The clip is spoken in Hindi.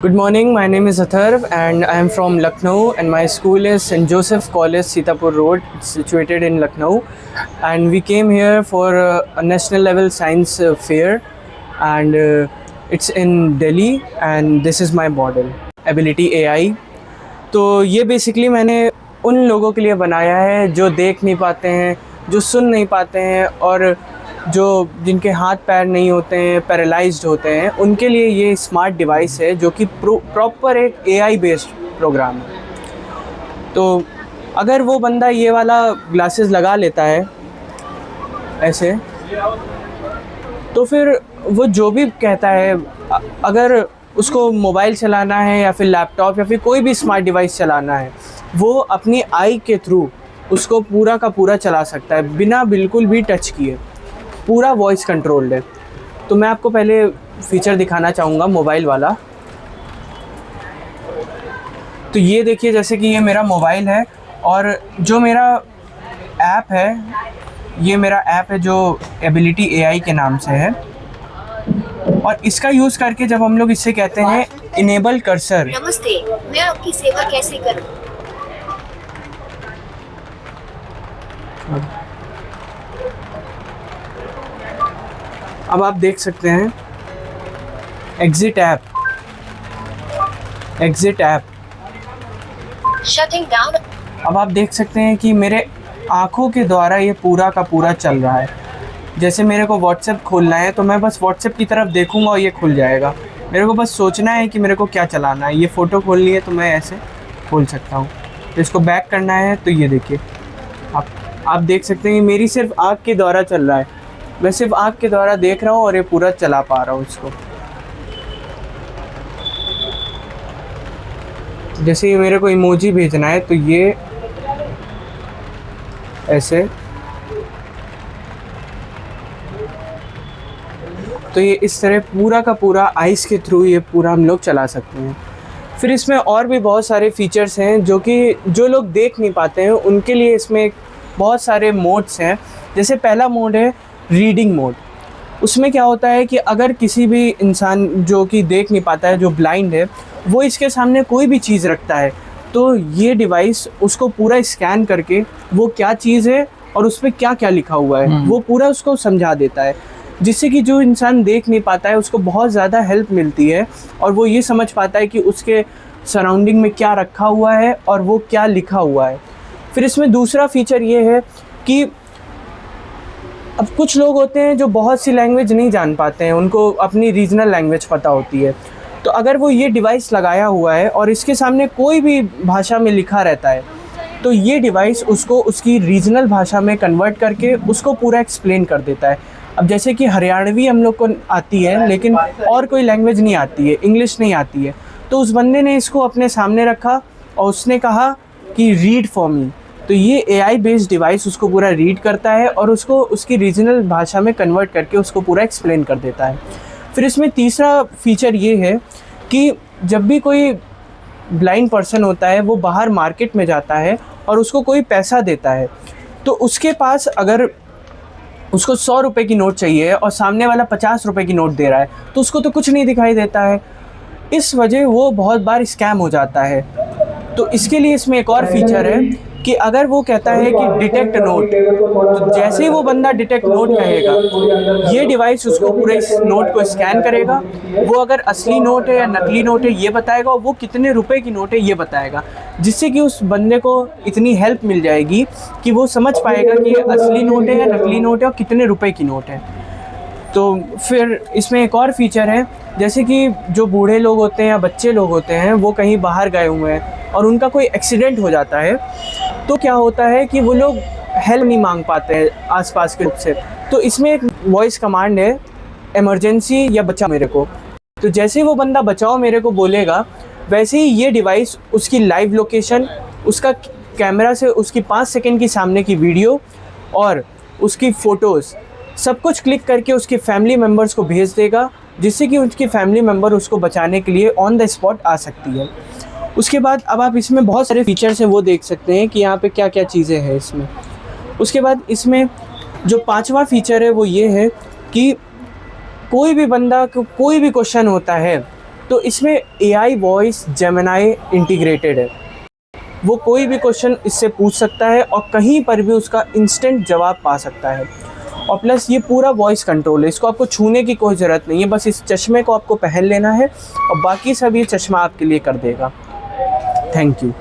Good morning, my name is Atharv and I am from Lucknow and my school is St. Joseph College, Sitapur Road, it's situated in Lucknow, and we came here for a national level science fair, and it's in Delhi, and this is my model, Ability AI. तो ये बेसिकली मैंने उन लोगों के लिए बनाया है जो देख नहीं पाते हैं, जो सुन नहीं पाते हैं और जो जिनके हाथ पैर नहीं होते हैं, पैरालाइज्ड होते हैं, उनके लिए ये स्मार्ट डिवाइस है जो कि प्रॉपर एक एआई बेस्ड प्रोग्राम है। तो अगर वो बंदा ये वाला ग्लासेस लगा लेता है ऐसे, तो फिर वो जो भी कहता है, अगर उसको मोबाइल चलाना है या फिर लैपटॉप या फिर कोई भी स्मार्ट डिवाइस चलाना है, वो अपनी आई के थ्रू उसको पूरा का पूरा चला सकता है बिना बिल्कुल भी टच किए, पूरा वॉइस कंट्रोल्ड है। तो मैं आपको पहले फीचर दिखाना चाहूँगा मोबाइल वाला। तो ये देखिए, जैसे कि ये मेरा मोबाइल है और जो मेरा ऐप है, ये मेरा ऐप है जो एबिलिटी एआई के नाम से है, और इसका यूज़ करके जब हम लोग इससे कहते हैं इनेबल कर्सर। नमस्ते, मैं आपकी सेवा कैसे करूं? अब आप देख सकते हैं exit app, exit app. Shutting down. अब आप देख सकते हैं कि मेरे आँखों के द्वारा ये पूरा का पूरा चल रहा है। जैसे मेरे को व्हाट्सएप खोलना है तो मैं बस व्हाट्सएप की तरफ देखूंगा और ये खुल जाएगा। मेरे को बस सोचना है कि मेरे को क्या चलाना है। ये फ़ोटो खोलनी है तो मैं ऐसे खोल सकता हूँ। तो इसको बैक करना है तो ये देखिए, आप देख सकते हैं कि मेरी सिर्फ आँख के द्वारा चल रहा है। मैं सिर्फ आँख के द्वारा देख रहा हूँ और ये पूरा चला पा रहा हूँ इसको। जैसे ये मेरे को इमोजी भेजना है तो ये ऐसे, तो ये इस तरह पूरा का पूरा आइस के थ्रू ये पूरा हम लोग चला सकते हैं। फिर इसमें और भी बहुत सारे फीचर्स हैं जो लोग देख नहीं पाते हैं उनके लिए इसमें बहुत सारे मोड्स हैं। जैसे पहला मोड है रीडिंग मोड। उसमें क्या होता है कि अगर किसी भी इंसान जो कि देख नहीं पाता है, जो ब्लाइंड है, वो इसके सामने कोई भी चीज़ रखता है तो ये डिवाइस उसको पूरा स्कैन करके वो क्या चीज़ है और उस पर क्या क्या लिखा हुआ है वो पूरा उसको समझा देता है, जिससे कि जो इंसान देख नहीं पाता है उसको बहुत ज़्यादा हेल्प मिलती है और वो ये समझ पाता है कि उसके सराउंडिंग में क्या रखा हुआ है और वो क्या लिखा हुआ है। फिर इसमें दूसरा फीचर ये है कि अब कुछ लोग होते हैं जो बहुत सी लैंग्वेज नहीं जान पाते हैं, उनको अपनी रीजनल लैंग्वेज पता होती है। तो अगर वो ये डिवाइस लगाया हुआ है और इसके सामने कोई भी भाषा में लिखा रहता है तो ये डिवाइस उसको उसकी रीजनल भाषा में कन्वर्ट करके उसको पूरा एक्सप्लेन कर देता है। अब जैसे कि हरियाणवी हम लोग को आती है लेकिन और कोई लैंग्वेज नहीं आती है, इंग्लिश नहीं आती है, तो उस बंदे ने इसको अपने सामने रखा और उसने कहा कि रीड फॉर मी, तो ये एआई बेस्ड डिवाइस उसको पूरा रीड करता है और उसको उसकी रीजनल भाषा में कन्वर्ट करके उसको पूरा एक्सप्लेन कर देता है। फिर इसमें तीसरा फीचर ये है कि जब भी कोई ब्लाइंड पर्सन होता है वो बाहर मार्केट में जाता है और उसको कोई पैसा देता है, तो उसके पास अगर उसको 100 रुपये की नोट चाहिए और सामने वाला 50 रुपये की नोट दे रहा है तो उसको तो कुछ नहीं दिखाई देता है। इस वजह वो बहुत बार स्कैम हो जाता है। तो इसके लिए इसमें एक और फीचर है कि अगर वो कहता है कि डिटेक्ट नोट, तो जैसे ही वो बंदा डिटेक्ट नोट कहेगा, ये डिवाइस उसको पूरे इस नोट को स्कैन करेगा। वो अगर असली नोट है या नकली नोट है ये बताएगा और वो कितने रुपए की नोट है ये बताएगा, जिससे कि उस बंदे को इतनी हेल्प मिल जाएगी कि वो समझ पाएगा कि ये असली नोट है या नकली नोट है और कितने रुपए की नोट है। तो फिर इसमें एक और फीचर है, जैसे कि जो बूढ़े लोग होते हैं या बच्चे लोग होते हैं वो कहीं बाहर गए हुए हैं और उनका कोई एक्सीडेंट हो जाता है, तो क्या होता है कि वो लोग हेल्प नहीं मांग पाते हैं आसपास के लोग से। तो इसमें एक वॉइस कमांड है, इमरजेंसी या बचाओ मेरे को। तो जैसे ही वो बंदा बचाओ मेरे को बोलेगा, वैसे ही ये डिवाइस उसकी लाइव लोकेशन, उसका कैमरा से उसकी 5 सेकंड की सामने की वीडियो और उसकी फ़ोटोज़ सब कुछ क्लिक करके उसके फैमिली मेम्बर्स को भेज देगा, जिससे कि उसकी फैमिली मेम्बर उसको बचाने के लिए ऑन द स्पॉट आ सकती है। उसके बाद अब आप इसमें बहुत सारे फीचर्स हैं वो देख सकते हैं कि यहाँ पे क्या क्या चीज़ें हैं इसमें। उसके बाद इसमें जो 5वां फीचर है वो ये है कि कोई भी बंदा को कोई भी क्वेश्चन होता है तो इसमें AI वॉइस जेमिनी इंटीग्रेटेड है। वो कोई भी क्वेश्चन इससे पूछ सकता है और कहीं पर भी उसका इंस्टेंट जवाब पा सकता है। और प्लस ये पूरा वॉइस कंट्रोल है, इसको आपको छूने की कोई ज़रूरत नहीं है, बस इस चश्मे को आपको पहन लेना है और बाकी सब ये चश्मा आपके लिए कर देगा। Thank you.